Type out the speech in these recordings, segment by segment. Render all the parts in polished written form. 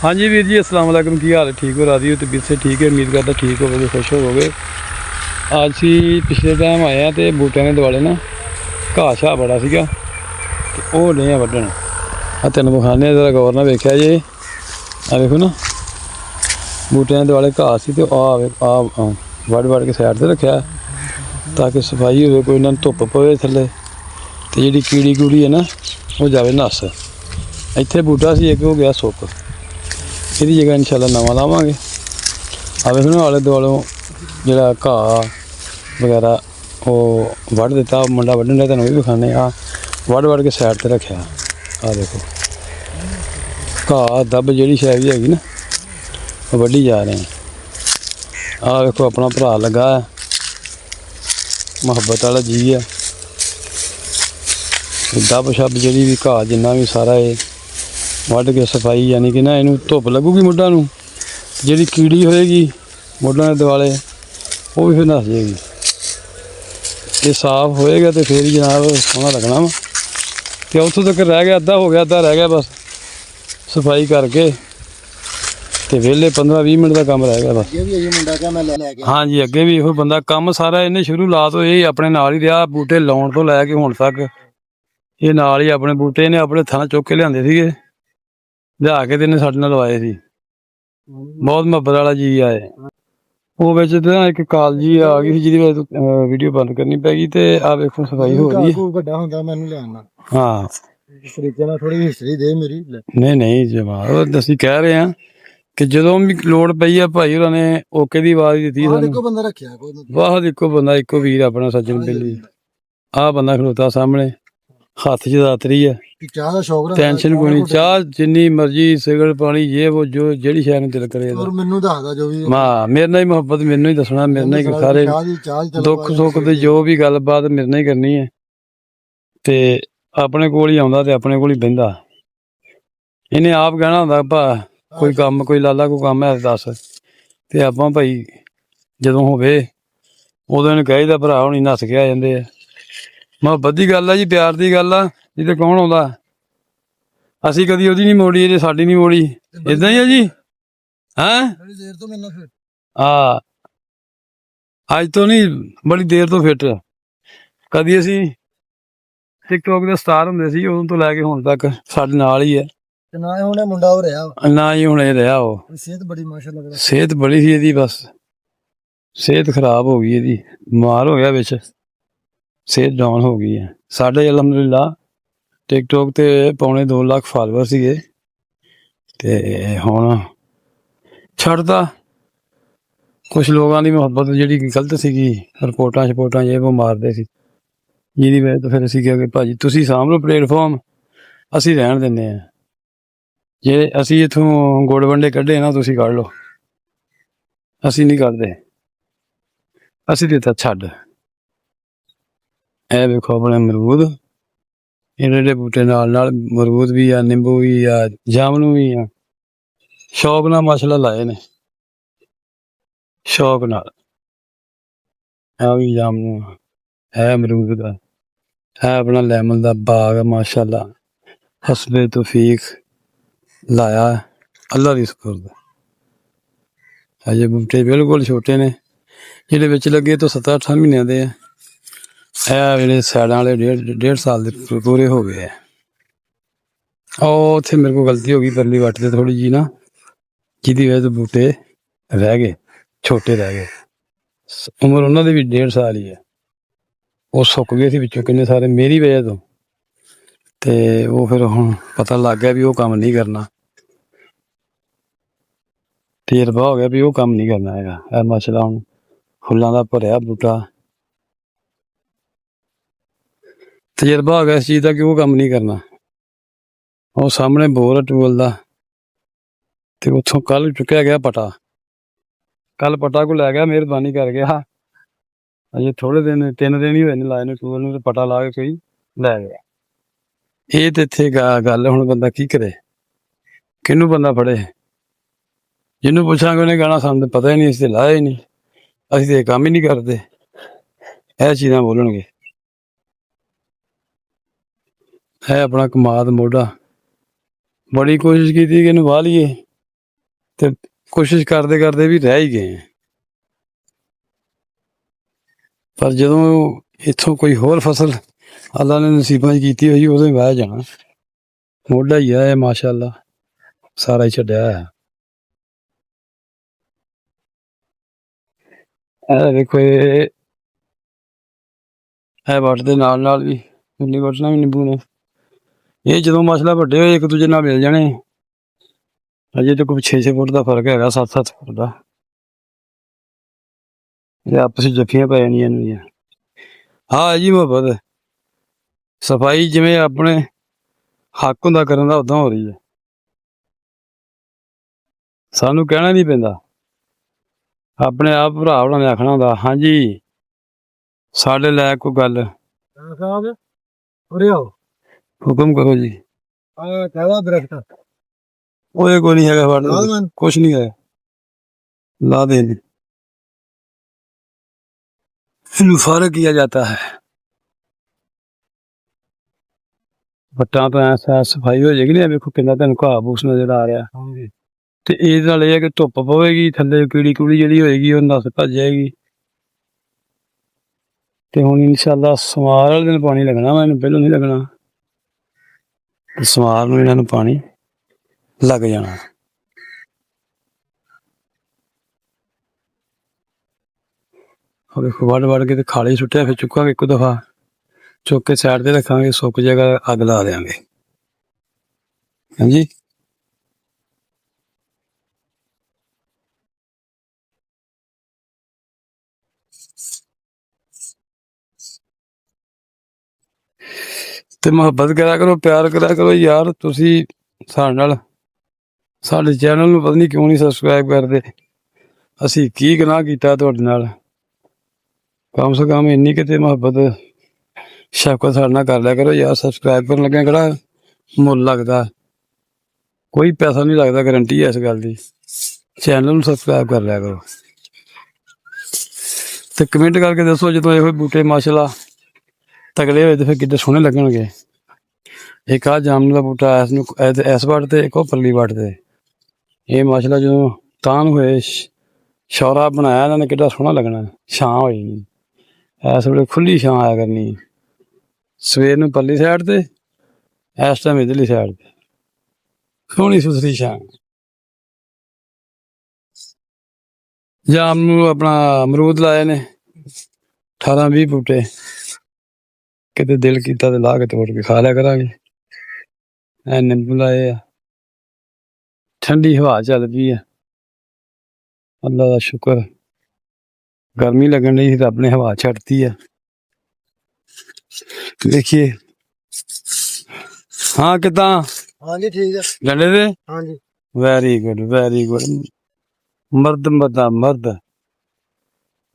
हाँ जी वीर जी अस्सलाम वालेकुम की हाल है ठीक हो राजी हो तबीयत से ठीक है उम्मीद करता ठीक होवोगे खुश होवोगे। आज सी पिछले टाइम आए हैं तो बूटियां के दुआले ना घाह शाह बड़ा सीगा ते ओह नहीं वड्डण आ तेन विखाने जरा गौर ना वेख्या जे आ देखो ना बूटियां के दुआले घाह सी ते आ वड़ वड़ के साइड ते रखा ताकि सफाई हो कोई ना धुप्प पवे थल्ले ते जिहड़ी कीड़ी कूड़ी है ना वो जावे नस। इत्थे बूटा सी एक हो गया सुक ਇਹਦੀ जगह इंशाल्लाह नवा लावांगे। आ वेखो ना आले दुआलों जिहड़ा घाह वगैरह वो वढ़ दिता मुंडा वड्ढण दा तुहानूं भी विखाने आ वड़ वड़ के साइड ते रखिया। आ देखो घाह दब जिहड़ी शै भी हैगी ना वो वड्ढी जा रहे हैं। आ वेखो अपना भरा लगा है मुहब्बत वाला जी है दब शब जिहड़ी भी घाह जिन्ना भी सारा ये वढ़ के सफाई यानी कि ना इनू धुप्प लगूगी मुड्ढां नूं जिहड़ी कीड़ी होएगी मुड्ढां दे दुआले वो भी फिर नस जाएगी। ये साफ होएगा तो फिर ही जनाब सोहना लगना वा तो उत्थों तक रह गया अद्धा हो गया अद्धा रह गया बस सफाई करके तो वेले 15-20 मिनट का काम रह गया बस। हाँ जी अगे भी इहो बंदा काम सारा इन्हें शुरू ला तो यही अपने नाल ही रहा बूटे लाउण तो लैके हुण तक ये नाल ही अपने बूटे ने अपने थां चुक के लिआंदे सीगे लिया के ते इन्हें साडे नाल लवाए सी। बहुत मुहब्बत वाला जी आए वो विच ते ना एक काल जी आ गई सी जिहदी वजह तो वीडियो बंद करनी पै गई ते आ वेखो सफाई हो रही है। ਵੱਡਾ ਹੁੰਦਾ ਮੈਨੂੰ ਲਿਆਣਾ हाँ इस तरीके ਨਾਲ थोड़ी हिस्ट्री दे मेरी नहीं नहीं जवाब ਅਸੀਂ ਕਹਿ ਰਹੇ ਹਾਂ ਕਿ ਜਦੋਂ ਵੀ ਲੋੜ ਪਈ ਆ ਭਾਈ ਹੋਰਾਂ ਨੇ ਓਕੇ ਦੀ ਆਵਾਜ਼ ਦਿੱਤੀ ਸਾਨੂੰ ਇੱਕੋ ਬੰਦਾ ਰੱਖਿਆ ਕੋਈ ਬਾਹਰ ਇੱਕੋ ਬੰਦਾ ਇੱਕੋ ਵੀਰ ਆਪਣਾ ਸੱਜਣ ਬੇਲੀ ਆ ਬੰਦਾ ਖਲੋਤਾ ਸਾਹਮਣੇ ਹੱਥ 'ਚ ਦਾਤਰੀ ਆ ਚਾਹ ਦਾ ਸ਼ੌਕ ਟੈਨਸ਼ਨ ਕੋਈ ਨਹੀਂ ਚਾਹ ਜਿੰਨੀ ਮਰਜ਼ੀ ਸਿਗਰਟ ਪਾਣੀ ਇਹ ਉਹ ਜੋ ਜਿਹੜੀ ਸ਼ੈ ਨੂੰ ਦਿਲ ਕਰੇ ਔਰ ਮੈਨੂੰ ਦੱਸਦਾ ਜੋ ਵੀ ਹਾਂ ਮੇਰੇ ਨਾਲ ਹੀ ਮੁਹੱਬਤ ਮੈਨੂੰ ਹੀ ਦੱਸਣਾ ਮੇਰੇ ਨਾਲ ਹੀ ਸਾਰੇ ਦੁੱਖ ਸੁੱਖ ਤੇ ਜੋ ਵੀ ਗੱਲਬਾਤ ਮੇਰੇ ਨਾਲ ਹੀ ਕਰਨੀ ਹੈ ਤੇ ਆਪਣੇ ਕੋਲ ਹੀ ਆਉਂਦਾ ਤੇ ਆਪਣੇ ਕੋਲ ਹੀ ਬਹਿੰਦਾ ਇਹਨੇ ਆਪ ਕਹਿਣਾ ਹੁੰਦਾ ਭਾ ਕੋਈ ਕੰਮ ਕੋਈ ਲਾਲਾ ਕੋਈ ਕੰਮ ਹੈ ਦੱਸ ਤੇ ਆਪਾਂ ਭਾਈ ਜਦੋਂ ਹੋਵੇ ਉਦੋਂ ਇਹਨੂੰ ਕਹੀਦਾ ਭਰਾ ਹੁਣੀ ਨੱਸ ਕੇ ਆ ਜਾਂਦੇ ਆ ਮੁਹੱਬਤ ਦੀ ਗੱਲ ਆ ਜੀ ਪਿਆਰ ਦੀ ਗੱਲ ਆ ਜਿੱਥੇ ਕੌਣ ਆਉਂਦਾ ਅਸੀਂ ਕਦੀ ਉਹਦੀ ਨਹੀਂ ਮੋੜੀ ਇਹਨੇ ਸਾਡੀ ਨਹੀਂ ਮੋੜੀ ਏਦਾਂ ਹੀ ਆ ਜੀ ਹੈਂ ਹਾਂ ਅੱਜ ਤੋਂ ਨਹੀਂ ਬੜੀ ਦੇਰ ਤੋਂ ਫਿੱਟ ਕਦੀ ਅਸੀਂ ਟਿਕਟੋਕ ਦੇ ਸਟਾਰ ਹੁੰਦੇ ਸੀ ਉਦੋਂ ਤੋਂ ਲੈ ਕੇ ਹੁਣ ਤੱਕ ਸਾਡੇ ਨਾਲ ਹੀ ਹੈ ਨਾ ਹੀ ਹੁਣ ਮੁੰਡਾ ਹੋ ਰਿਹਾ ਨਾ ਹੀ ਹੁਣ ਇਹ ਰਿਹਾ ਉਹ ਸਿਹਤ ਬੜੀ ਮਾਸ਼ਾਅੱਲਾ ਸਿਹਤ ਬੜੀ ਸੀ ਇਹਦੀ ਬਸ ਸਿਹਤ ਖਰਾਬ ਹੋ ਗਈ ਇਹਦੀ ਬਿਮਾਰ ਹੋ ਗਿਆ ਵਿੱਚ ਸਿਹਤ ਡਾਊਨ ਹੋ ਗਈ ਹੈ। ਸਾਡੇ ਅਲਹਮਦੁਲਿਲਾ ਟਿਕਟੋਕ ਤੇ ਪੌਣੇ 2 ਲੱਖ ਫਾਲੋਅਰ ਸੀਗੇ ਤੇ ਹੁਣ ਛੱਡਦਾ ਕੁਛ ਲੋਕਾਂ ਦੀ ਮੁਹੱਬਤ ਜਿਹੜੀ ਗਲਤ ਸੀਗੀ ਰਿਪੋਰਟਾਂ ਇਹ ਉਹ ਮਾਰਦੇ ਸੀ ਜਿਹਦੀ ਵਜ੍ਹਾ ਤੋਂ ਫਿਰ ਅਸੀਂ ਕਿਹਾ ਕਿ ਭਾਜੀ ਤੁਸੀਂ ਸਾਂਭ ਲਓ ਪਲੇਟਫਾਰਮ ਅਸੀਂ ਰਹਿਣ ਦਿੰਦੇ ਹਾਂ ਜੇ ਅਸੀਂ ਇੱਥੋਂ ਗੁੜ ਵੰਡੇ ਕੱਢੇ ਨਾ ਤੁਸੀਂ ਕੱਢ ਲਓ ਅਸੀਂ ਨਹੀਂ ਕੱਢਦੇ ਅਸੀਂ ਦਿੱਤਾ ਛੱਡ। ਇਹ ਵੇਖੋ ਆਪਣੇ ਅਮਰੂਦ ਜਿਹੜੇ ਬੂਟੇ ਨਾਲ ਅਮਰੂਦ ਵੀ ਆ ਨਿੰਬੂ ਵੀ ਆ ਜਾਮਨੂ ਵੀ ਆ ਸ਼ੌਕ ਨਾਲ ਮਾਸ਼ਾਅੱਲਾ ਲਾਏ ਨੇ ਸ਼ੌਕ ਨਾਲ ਆ ਵੀ ਜਾਮਨੂ ਹੈ ਅਮਰੂਦ ਦਾ ਹੈ ਆਪਣਾ ਲੈਮਨ ਦਾ ਬਾਗ ਆ ਮਾਸ਼ਾਅੱਲਾ ਹਸਬੇ ਤੌਫੀਕ ਲਾਇਆ ਅੱਲਾ ਦੀ ਸੁਪਰਦ ਅਜੇ ਬੂਟੇ ਬਿਲਕੁਲ ਛੋਟੇ ਨੇ ਜਿਹੜੇ ਵਿੱਚ ਲੱਗੇ ਤੋਂ 7-8 ਮਹੀਨਿਆਂ ਦੇ ਆ ਇਹ ਜਿਹੜੇ ਸਾਈਡਾਂ ਵਾਲੇ 1.5 ਸਾਲ ਦੇ ਪੂਰੇ ਹੋ ਗਏ ਆ। ਉਹ ਉੱਥੇ ਮੇਰੇ ਕੋਲ ਗਲਤੀ ਹੋ ਗਈ ਪਰਲੀ ਵੱਟ ਤੇ ਥੋੜੀ ਜੀ ਨਾ ਜਿਹਦੀ ਵਜ੍ਹਾ ਤੋਂ ਬੂਟੇ ਰਹਿ ਗਏ ਛੋਟੇ ਰਹਿ ਗਏ ਉਮਰ ਉਹਨਾਂ ਦੀ ਵੀ 1.5 ਸਾਲ ਹੀ ਹੈ ਉਹ ਸੁੱਕ ਗਏ ਸੀ ਵਿੱਚੋਂ ਕਿੰਨੇ ਸਾਰੇ ਮੇਰੀ ਵਜ੍ਹਾ ਤੋਂ ਤੇ ਉਹ ਫਿਰ ਹੁਣ ਪਤਾ ਲੱਗ ਗਿਆ ਵੀ ਉਹ ਕੰਮ ਨਹੀਂ ਕਰਨਾ ਤਜਰਬਾ ਹੋ ਗਿਆ ਵੀ ਉਹ ਕੰਮ ਨਹੀਂ ਕਰਨਾ ਹੈਗਾ। ਇਹ ਮਸਲਾ ਹੁਣ ਫੁੱਲਾਂ ਦਾ ਭਰਿਆ ਬੂਟਾ ਤਜਰਬਾ ਹੋ ਗਿਆ ਇਸ ਚੀਜ਼ ਦਾ ਕਿ ਉਹ ਕੰਮ ਨਹੀਂ ਕਰਨਾ। ਉਹ ਸਾਹਮਣੇ ਬੋਰ ਟੂਲ ਦਾ ਤੇ ਉੱਥੋਂ ਕੱਲ ਚੁੱਕਿਆ ਗਿਆ ਪਟਾ ਕੱਲ ਪਟਾ ਕੋ ਲੈ ਗਿਆ ਮਿਹਰਬਾਨੀ ਕਰ ਗਿਆ ਅਜੇ ਥੋੜੇ ਦਿਨ 3 ਦਿਨ ਹੀ ਹੋਏ ਨੇ ਲਾਏ ਨੂੰ ਟੂਲ ਨੂੰ ਤੇ ਪਟਾ ਲਾ ਕੇ ਕੋਈ ਲੈ ਗਿਆ। ਇਹ ਤੇ ਇੱਥੇ ਗੱਲ ਹੁਣ ਬੰਦਾ ਕੀ ਕਰੇ ਕਿਹਨੂੰ ਬੰਦਾ ਫੜੇ ਜਿਹਨੂੰ ਪੁੱਛਾਂਗੇ ਉਹਨੇ ਕਹਿਣਾ ਸਾਨੂੰ ਪਤਾ ਹੀ ਨਹੀਂ ਅਸੀਂ ਤੇ ਲਾਇਆ ਹੀ ਨਹੀਂ ਅਸੀਂ ਤੇ ਕੰਮ ਹੀ ਨਹੀਂ ਕਰਦੇ ਇਹ ਚੀਜ਼ਾਂ ਬੋਲਣਗੇ। ਹੈ ਆਪਣਾ ਕਮਾਦ ਮੋਢਾ ਬੜੀ ਕੋਸ਼ਿਸ਼ ਕੀਤੀ ਕਿ ਇਹਨੂੰ ਵਾਹ ਲਈਏ ਤੇ ਕੋਸ਼ਿਸ਼ ਕਰਦੇ ਕਰਦੇ ਵੀ ਰਹਿ ਹੀ ਗਏ। ਪਰ ਜਦੋਂ ਇੱਥੋਂ ਕੋਈ ਹੋਰ ਫਸਲ ਅੱਲਾ ਨੇ ਨਸੀਬਾਂ 'ਚ ਕੀਤੀ ਹੋਈ ਉਦੋਂ ਹੀ ਵਾਹ ਜਾਣਾ। ਮੋਢਾ ਹੀ ਆ ਇਹ ਮਾਸ਼ਾਅੱਲਾ, ਸਾਰਾ ਹੀ ਛੱਡਿਆ ਹੋਇਆ। ਇਹ ਵੇਖੋ ਇਹ ਵੱਟ ਦੇ ਨਾਲ ਨਾਲ ਵੀ ਉਨੀ ਵੱਟਣਾ ਵੀ ਨਿੰਬੂ ਨੇ। ਇਹ ਜਦੋਂ ਮਸਲਾ ਵੱਡੇ ਹੋਏ ਇੱਕ ਦੂਜੇ ਨਾਲ ਮਿਲ ਜਾਣੇ। ਅਜੇ ਤਾਂ ਕੋਈ 6-6 ਫੁੱਟ ਦਾ ਫਰਕ ਹੈਗਾ, 7-7 ਫੁੱਟ ਦਾ। ਇਹ ਆਪਸ ਵਿੱਚ ਜੱਫੀਆਂ ਪੈ ਜਾਣੀਆਂ ਇਹਨਾਂ। ਹਾਂ ਜੀ ਮੁਹੱਬਤ ਸਫਾਈ ਜਿਵੇਂ ਆਪਣੇ ਹੱਕ ਹੁੰਦਾ ਕਰਨ ਦਾ ਉਦਾਂ ਹੋ ਰਹੀ ਹੈ। ਸਾਨੂੰ ਕਹਿਣਾ ਨਹੀਂ ਪੈਂਦਾ, ਆਪਣੇ ਆਪ ਭਰਾ ਹੋਣਾ ਨੇ ਆਖਣਾ ਹੁੰਦਾ ਹਾਂਜੀ ਸਾਡੇ ਲੈ ਕੋਈ ਗੱਲ ਸਾਹਿਬ ਉਰੇ ਆਓ, ਹੁਕਮ ਕਰੋ ਜੀ। ਕਹਿੰਦਾ ਦਰਖਤ ਉਹਦੇ ਕੋਈ ਨਹੀਂ ਹੈਗਾ, ਫੜ ਕੁਛ ਨਹੀਂ ਹੈ, ਲਾ ਦੇ। ਇਹਨੂੰ ਫਰਕ किया जाता है। ਵੱਟਾਂ ਤੋਂ ਐ ਸਫਾਈ ਹੋ ਜਾਏਗੀ ਨਾ। ਵੇਖੋ ਕਿੰਨਾ ਤੁਹਾਨੂੰ ਘਾਹ ਬੂਸ ਨਜ਼ਰ ਆ ਰਿਹਾ। ਤੇ ਇਹਦੇ ਨਾਲ ਇਹ ਹੈ ਕਿ ਧੁੱਪ ਪਵੇਗੀ ਥੱਲੇ, ਕੀੜੀ ਕੂੜੀ ਜਿਹੜੀ ਹੋਏਗੀ ਉਹ ਨਸ ਭੱਜ ਜਾਏਗੀ। ਤੇ ਹੁਣ ਇਨਸ਼ਾਅੱਲਾ ਸਮਾਰ ਵਾਲੇ ਦਿਨ ਪਾਣੀ ਲੱਗਣਾ ਵਾ, ਇਹਨੂੰ ਪਹਿਲੋਂ ਨਹੀਂ ਲੱਗਣਾ। ਸਮਾਰ ਨੂੰ ਇਹਨਾਂ ਨੂੰ ਪਾਣੀ ਲੱਗ ਜਾਣਾ। ਵੇਖੋ ਵੱਢ ਵੱਢ ਕੇ ਤੇ ਖਾਲੀ ਸੁੱਟਿਆ, ਫਿਰ ਚੁੱਕਾਂਗੇ ਇੱਕੋ ਦਫਾ, ਚੁੱਕ ਕੇ ਸਾਈਡ ਤੇ ਰੱਖਾਂਗੇ, ਸੁੱਕ ਜਾਏਗਾ, ਅੱਗ ਲਾ ਦੇਵਾਂਗੇ। ਹਾਂਜੀ ਤੇ ਮੁਹੱਬਤ ਕਰਿਆ ਕਰੋ, ਪਿਆਰ ਕਰਿਆ ਕਰੋ ਯਾਰ। ਤੁਸੀਂ ਸਾਡੇ ਨਾਲ, ਸਾਡੇ ਚੈਨਲ ਨੂੰ ਪਤਾ ਨਹੀਂ ਕਿਉਂ ਨਹੀਂ ਸਬਸਕ੍ਰਾਈਬ ਕਰਦੇ। ਅਸੀਂ ਕੀ ਗੁਨਾਹ ਕੀਤਾ ਤੁਹਾਡੇ ਨਾਲ? ਕਮ ਸੇ ਕਮ ਇੰਨੀ ਕਿਤੇ ਮੁਹੱਬਤ ਸ਼ਫਕਤ ਸਾਡੇ ਨਾਲ ਕਰ ਲਿਆ ਕਰੋ ਯਾਰ। ਸਬਸਕ੍ਰਾਈਬ ਕਰਨ ਲੱਗਿਆ ਕਿਹੜਾ ਮੁੱਲ ਲੱਗਦਾ, ਕੋਈ ਪੈਸਾ ਨਹੀਂ ਲੱਗਦਾ, ਗਰੰਟੀ ਹੈ ਇਸ ਗੱਲ ਦੀ। ਚੈਨਲ ਨੂੰ ਸਬਸਕ੍ਰਾਈਬ ਕਰ ਲਿਆ ਕਰੋ ਤੇ ਕਮੈਂਟ ਕਰਕੇ ਦੱਸੋ ਜਦੋਂ ਇਹੋ ਬੂਟੇ ਮਾਸ਼ਾਅੱਲਾ ਤਗੜੇ ਹੋਏ ਤੇ ਫਿਰ ਕਿੱਡੇ ਸੋਹਣੇ ਲੱਗਣਗੇ। ਇੱਕ ਆਹ ਜਾਮਨ ਦਾ ਬੂਟਾ ਇਸਨੂੰ ਇਸ ਵੱਟ ਤੇ, ਇੱਕ ਉਹ ਪਰਲੀ ਵੱਟ ਤੇ। ਇਹ ਮਾਸ਼ਾਅੱਲਾ ਜਦੋਂ ਤਾਂ ਹੋਏ ਸ਼ੌਰਾ ਬਣਾਇਆ ਇਹਨਾਂ ਨੇ, ਕਿੱਡਾ ਸੋਹਣਾ ਲੱਗਣਾ। ਛਾਂ ਹੋਈ ਨਹੀਂ ਇਸ ਵੇਲੇ, ਖੁੱਲੀ ਛਾਂ ਆਇਆ ਕਰਨੀ ਸਵੇਰ ਨੂੰ ਪਰਲੀ ਸਾਈਡ ਤੇ, ਇਸ ਟਾਈਮ ਇੱਧਰਲੀ ਸਾਈਡ ਤੇ ਸੋਹਣੀ ਸੁਥਰੀ ਛਾਂ। ਜਾਮ ਨੂੰ ਆਪਣਾ ਅਮਰੂਦ ਲਾਏ ਨੇ 18-20 ਬੂਟੇ, ਕਿਤੇ ਦਿਲ ਕੀਤਾ ਤੇ ਲਾ ਕੇ ਤੋੜ ਕੇ ਖਾ ਲਿਆ ਕਰਾਂਗੇ। ਇਹ ਨਿੰਬੂ ਲਾਏ ਆ, ਠੰਡੀ ਹਵਾ ਚੱਲ ਪਈ ਆ, ਅੱਲਾ ਦਾ ਸ਼ੁਕਰ। ਗਰਮੀ ਲੱਗਣ ਡਈ ਸੀ ਤਾਂ ਆਪਣੇ ਹਵਾ ਛੱਡਤੀ ਆ। ਦੇਖੀਏ ਹਾਂ ਕਿੱਦਾਂ? ਹਾਂਜੀ ਠੀਕ ਹੈ। ਡੰਡੇ ਦੇ? ਹਾਂਜੀ। Very good very good. ਮਰਦ ਮਰਦਾ ਮਰਦ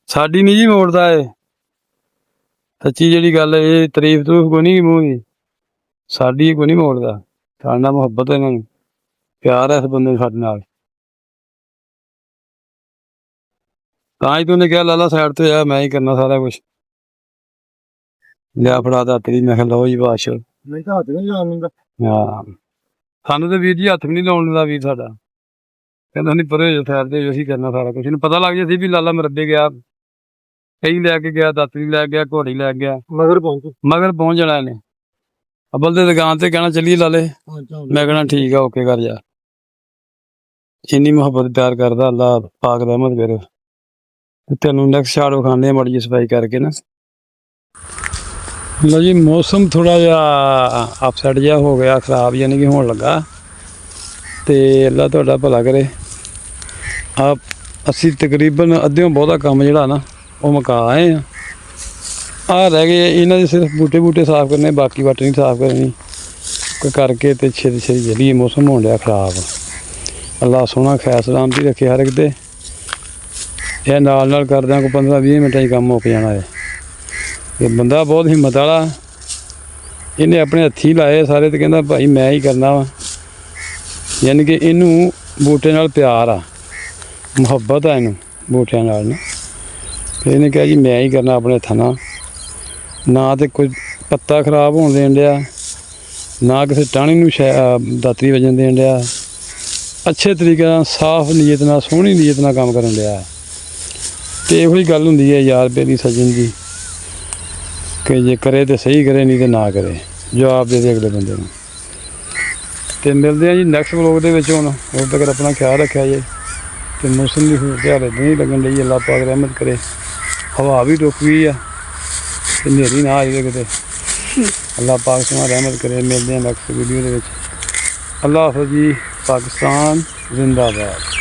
ਸਾਡੀ ਨਹੀਂ ਜੀ ਮੋੜਦਾ ਇਹ, ਸੱਚੀ ਜਿਹੜੀ ਗੱਲ ਇਹ ਤਾਰੀਫ ਤੂਰੀਫ ਕੋਈ ਨਹੀਂ ਮੂੰਹ ਦੀ, ਸਾਡੀ ਕੋਈ ਨਹੀਂ ਮੋੜਦਾ। ਸਾਡੇ ਨਾਲ ਮੁਹੱਬਤ, ਇਹਨਾਂ ਨੂੰ ਪਿਆਰ ਹੈ ਇਸ ਬੰਦੇ ਨੂੰ ਸਾਡੇ ਨਾਲ। ਤਾਂ ਹੀ ਤੂੰ ਨੇ ਕਿਹਾ ਲਾਲਾ ਸਾਈਡ ਤੇ ਆ, ਮੈਂ ਹੀ ਕਰਨਾ ਸਾਰਾ ਕੁਛ। ਲਿਆ ਫੜਾ ਦਾ ਹੱਥ ਦੀ, ਮੈਂ ਕਿਹਾ ਲਓ ਜੀ ਬਾਦਸ਼ਾਹ। ਨਹੀਂ ਤਾਂ ਹੱਥ ਨਹੀਂ ਲਾਉਣ ਦਿੰਦਾ। ਹਾਂ ਸਾਨੂੰ ਤੇ ਵੀਰ ਜੀ ਹੱਥ ਵੀ ਨਹੀਂ ਲਾਉਣ ਦਿੰਦਾ ਵੀਰ ਸਾਡਾ, ਕਹਿੰਦਾ ਨਹੀਂ ਪਰੇ ਸਾਈਡ ਤੇ, ਅਸੀਂ ਕਰਨਾ ਸਾਰਾ ਕੁਛ। ਇਹਨੂੰ ਪਤਾ ਲੱਗ ਜਾ ਸੀ ਵੀ ਲਾਲਾ ਮਰੱਬੇ ਗਿਆ, ਕਈ ਲੈ ਕੇ ਗਿਆ, ਦਾਤਰੀ ਲੈ ਗਿਆ, ਘੋੜੀ ਲੈ ਗਿਆ, ਮਗਰ ਪਹੁੰਚ ਜਾਣਾ ਇਹਨੇ। ਅਬਲ ਦੇ ਦੁਕਾਨ ਤੇ ਕਹਿਣਾ ਚੱਲੀਏ ਲਾਲੇ, ਮੈਂ ਕਹਿਣਾ ਠੀਕ ਆ ਓਕੇ ਕਰ ਜਾ। ਇੰਨੀ ਮੁਹੱਬਤ ਪਿਆਰ ਕਰਦਾ ਅੱਲਾ ਪਾਕ ਰਹਿਮਤ ਕਰੇ। ਤੈਨੂੰ ਨੈਕਸਟ ਸ਼ਾਟ ਵਿਖਾਉਂਦੇ ਆ ਮਾੜੀ ਜਿਹੀ ਸਫਾਈ ਕਰਕੇ ਨਾ। ਲਓ ਜੀ ਮੌਸਮ ਥੋੜ੍ਹਾ ਜਿਹਾ ਅਪਸੈਟ ਜਿਹਾ ਹੋ ਗਿਆ, ਖਰਾਬ ਯਾਨੀ ਕਿ ਹੋਣ ਲੱਗਾ, ਤੇ ਅੱਲਾ ਤੁਹਾਡਾ ਭਲਾ ਕਰੇ। ਅਸੀਂ ਤਕਰੀਬਨ ਅੱਧਿਓਂ ਬਹੁਤਾ ਕੰਮ ਜਿਹੜਾ ਨਾ ਉਹ ਮੁਕਾ ਆਏ ਆ। ਆਹ ਰਹਿ ਗਏ ਇਹਨਾਂ ਦੇ ਸਿਰਫ ਬੂਟੇ ਸਾਫ਼ ਕਰਨੇ, ਬਾਕੀ ਵੱਟ ਨਹੀਂ ਸਾਫ਼ ਕਰਨੀ ਕਰਕੇ ਤੇ ਛੇਤੀ ਛੇਤੀ ਜਿਹੜੀ ਮੌਸਮ ਹੋਣ ਡਿਆ ਖਰਾਬ। ਅੱਲਾ ਸੋਹਣਾ ਖੈਰ ਸਲਾਮਤੀ ਰੱਖੇ ਹਰ ਇੱਕ ਦੇ। ਇਹ ਨਾਲ ਨਾਲ ਕਰਦਿਆਂ ਕੋਈ 15-20 ਮਿੰਟਾਂ 'ਚ ਕੰਮ ਮੁੱਕ ਜਾਣਾ ਹੈ। ਇਹ ਬੰਦਾ ਬਹੁਤ ਹਿੰਮਤ ਵਾਲਾ, ਇਹਨੇ ਆਪਣੇ ਹੱਥੀਂ ਲਾਏ ਸਾਰੇ ਤੇ ਕਹਿੰਦਾ ਭਾਈ ਮੈਂ ਹੀ ਕਰਨਾ ਵਾ। ਯਾਨੀ ਕਿ ਇਹਨੂੰ ਬੂਟੇ ਨਾਲ ਪਿਆਰ ਆ, ਮੁਹੱਬਤ ਆ ਇਹਨੂੰ ਬੂਟਿਆਂ ਨਾਲ ਨਾ। ਫਿਰ ਇਹਨੇ ਕਿਹਾ ਜੀ ਮੈਂ ਹੀ ਕਰਨਾ ਆਪਣੇ ਹੱਥਾਂ ਨਾਲ, ਨਾ ਤੇ ਕੋਈ ਪੱਤਾ ਖਰਾਬ ਹੋਣ ਦੇਣ ਡਿਆ, ਨਾ ਕਿਸੇ ਟਾਹਣੀ ਨੂੰ ਦਾਤਰੀ ਵੱਜਣ ਦੇਣ ਡਿਆ। ਅੱਛੇ ਤਰੀਕੇ ਨਾਲ ਸਾਫ਼ ਨੀਅਤ ਨਾਲ ਸੋਹਣੀ ਨੀਅਤ ਨਾਲ ਕੰਮ ਕਰਨ ਲਿਆ। ਤੇ ਇਹੋ ਹੀ ਗੱਲ ਹੁੰਦੀ ਹੈ ਯਾਰ ਬੇਲੀ ਸੱਜਣ ਦੀ ਕਿ ਜੇ ਕਰੇ ਤੇ ਸਹੀ ਕਰੇ, ਨਹੀਂ ਤੇ ਨਾ ਕਰੇ, ਜਵਾਬ ਦੇ ਅਗਲੇ ਬੰਦੇ ਨੂੰ। ਤੇ ਮਿਲਦੇ ਆ ਜੀ ਨੈਕਸਟ ਵਲੋਗ ਦੇ ਵਿੱਚ। ਹੁਣ ਉਦੋਂ ਤੱਕ ਆਪਣਾ ਖਿਆਲ ਰੱਖਿਆ ਜੇ। ਤੇ ਮੌਸਮ ਦੀ ਹਾਲ ਇੱਦਾਂ ਹੀ ਲੱਗਣ ਲਈ ਅੱਲਾਹ ਪਾਕ ਰਹਿਮਤ ਕਰੇ। ਹਵਾ ਵੀ ਰੁਕ ਗਈ ਆ ਤੇ ਹਨੇਰੀ ਨਾ ਆ ਜਾਵੇ ਕਿਤੇ। ਅੱਲਾਹ ਪਾਕ ਸੋਹਣਾ ਰਹਿਮਤ ਕਰੇ। ਮਿਲਦੇ ਆ ਨੈਕਸਟ ਵੀਡੀਓ ਦੇ ਵਿੱਚ। ਅੱਲਾਹ ਹਾਫਿਜ਼ ਜੀ। ਪਾਕਿਸਤਾਨ ਜ਼ਿੰਦਾਬਾਦ।